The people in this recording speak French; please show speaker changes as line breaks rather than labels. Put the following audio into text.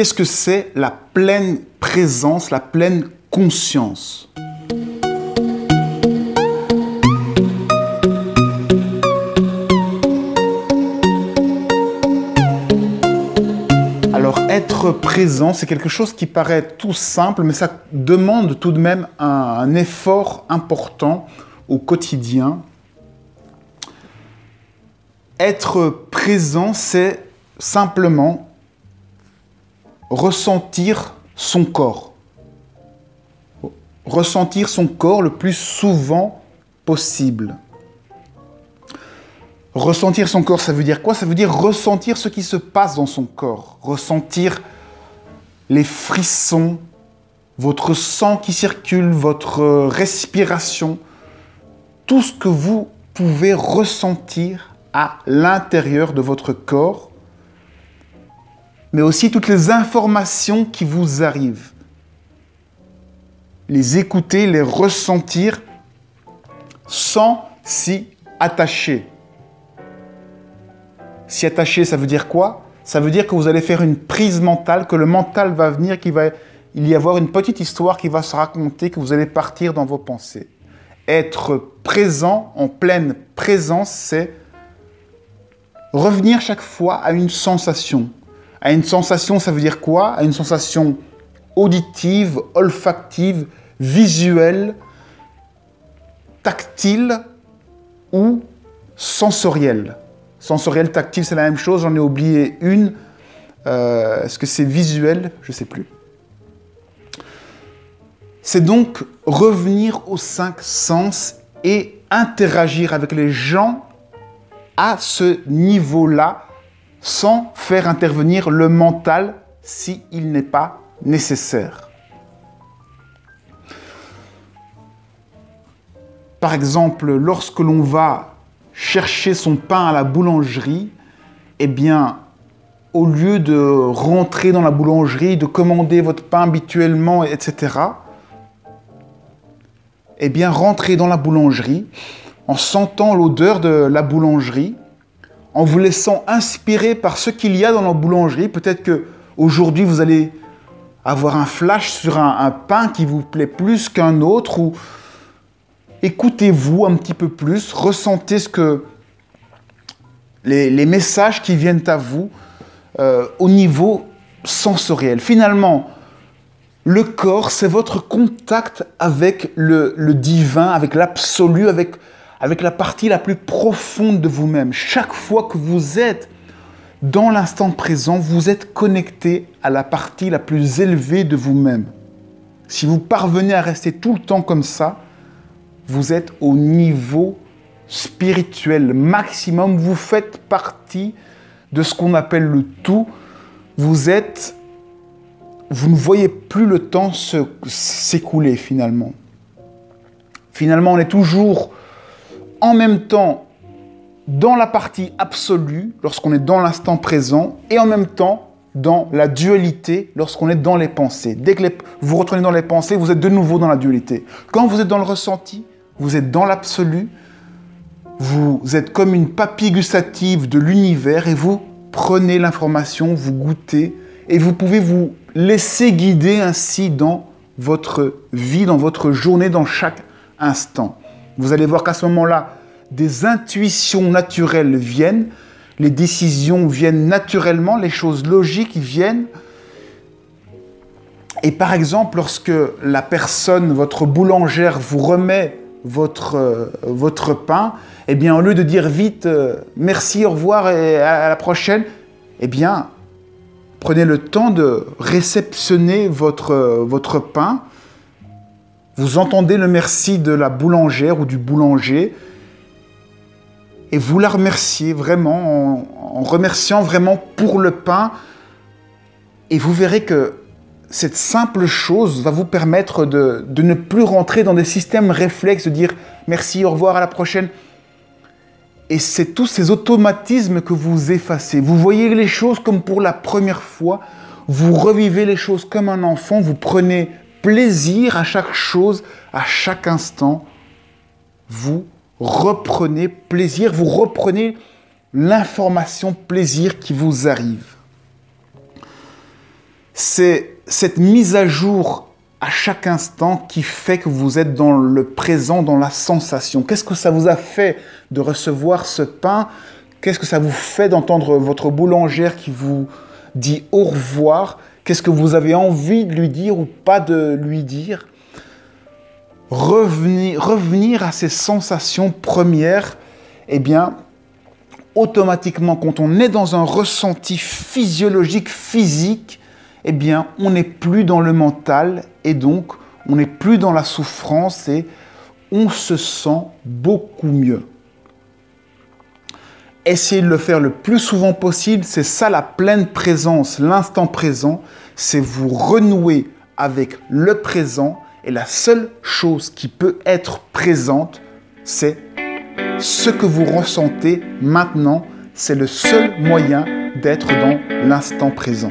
qu'est-ce que c'est la pleine présence, la pleine conscience? Alors, être présent, c'est quelque chose qui paraît tout simple, mais ça demande tout de même un effort important au quotidien. Être présent, c'est simplement ressentir son corps. Ressentir son corps le plus souvent possible. Ressentir son corps, ça veut dire quoi? Ça veut dire ressentir ce qui se passe dans son corps. Ressentir les frissons, votre sang qui circule, votre respiration. Tout ce que vous pouvez ressentir à l'intérieur de votre corps, mais aussi toutes les informations qui vous arrivent. Les écouter, les ressentir sans s'y attacher. S'y attacher, ça veut dire quoi? Ça veut dire que vous allez faire une prise mentale, que le mental va venir, il y avoir une petite histoire qui va se raconter, que vous allez partir dans vos pensées. Être présent, en pleine présence, c'est revenir chaque fois à une sensation. À une sensation, ça veut dire quoi? À une sensation auditive, olfactive, visuelle, tactile ou sensorielle. Sensorielle, tactile, c'est la même chose. J'en ai oublié une. Est-ce que c'est visuel? Je ne sais plus. C'est donc revenir aux 5 sens et interagir avec les gens à ce niveau-là, sans faire intervenir le mental s'il n'est pas nécessaire. Par exemple, lorsque l'on va chercher son pain à la boulangerie, eh bien, au lieu de rentrer dans la boulangerie, de commander votre pain habituellement, etc., eh bien, rentrez dans la boulangerie en sentant l'odeur de la boulangerie, en vous laissant inspirer par ce qu'il y a dans la boulangerie. Peut-être qu'aujourd'hui, vous allez avoir un flash sur un pain qui vous plaît plus qu'un autre, ou écoutez-vous un petit peu plus, ressentez ce que les messages qui viennent à vous au niveau sensoriel. Finalement, le corps, c'est votre contact avec le divin, avec l'absolu, avec la partie la plus profonde de vous-même. Chaque fois que vous êtes dans l'instant présent, vous êtes connecté à la partie la plus élevée de vous-même. Si vous parvenez à rester tout le temps comme ça, vous êtes au niveau spirituel maximum. Vous faites partie de ce qu'on appelle le tout. Vous ne voyez plus le temps s'écouler finalement. Finalement, on est toujours en même temps dans la partie absolue, lorsqu'on est dans l'instant présent, et en même temps dans la dualité, lorsqu'on est dans les pensées. Dès que vous retournez dans les pensées, vous êtes de nouveau dans la dualité. Quand vous êtes dans le ressenti, vous êtes dans l'absolu, vous êtes comme une papille gustative de l'univers et vous prenez l'information, vous goûtez et vous pouvez vous laisser guider ainsi dans votre vie, dans votre journée, dans chaque instant. Vous allez voir qu'à ce moment-là, des intuitions naturelles viennent, les décisions viennent naturellement, les choses logiques viennent. Et par exemple, lorsque la personne, votre boulangère, vous remet votre pain, eh bien, au lieu de dire vite merci, au revoir et à la prochaine, eh bien, prenez le temps de réceptionner votre pain. Vous entendez le merci de la boulangère ou du boulanger et vous la remerciez vraiment en remerciant vraiment pour le pain. Et vous verrez que cette simple chose va vous permettre de ne plus rentrer dans des systèmes réflexes, de dire merci, au revoir, à la prochaine. Et c'est tous ces automatismes que vous effacez. Vous voyez les choses comme pour la première fois. Vous revivez les choses comme un enfant. Vous prenez plaisir à chaque chose, à chaque instant. Vous reprenez plaisir. Vous reprenez l'information plaisir qui vous arrive. c'est cette mise à jour à chaque instant qui fait que vous êtes dans le présent, dans la sensation. Qu'est-ce que ça vous a fait de recevoir ce pain? Qu'est-ce que ça vous fait d'entendre votre boulangère qui vous dit au revoir? Qu'est-ce que vous avez envie de lui dire ou pas de lui dire? Revenir à ces sensations premières, eh bien, automatiquement, quand on est dans un ressenti physiologique, physique, eh bien, on n'est plus dans le mental et donc on n'est plus dans la souffrance et on se sent beaucoup mieux. Essayez de le faire le plus souvent possible, c'est ça la pleine présence, l'instant présent, c'est vous renouer avec le présent et la seule chose qui peut être présente, c'est ce que vous ressentez maintenant, c'est le seul moyen d'être dans l'instant présent.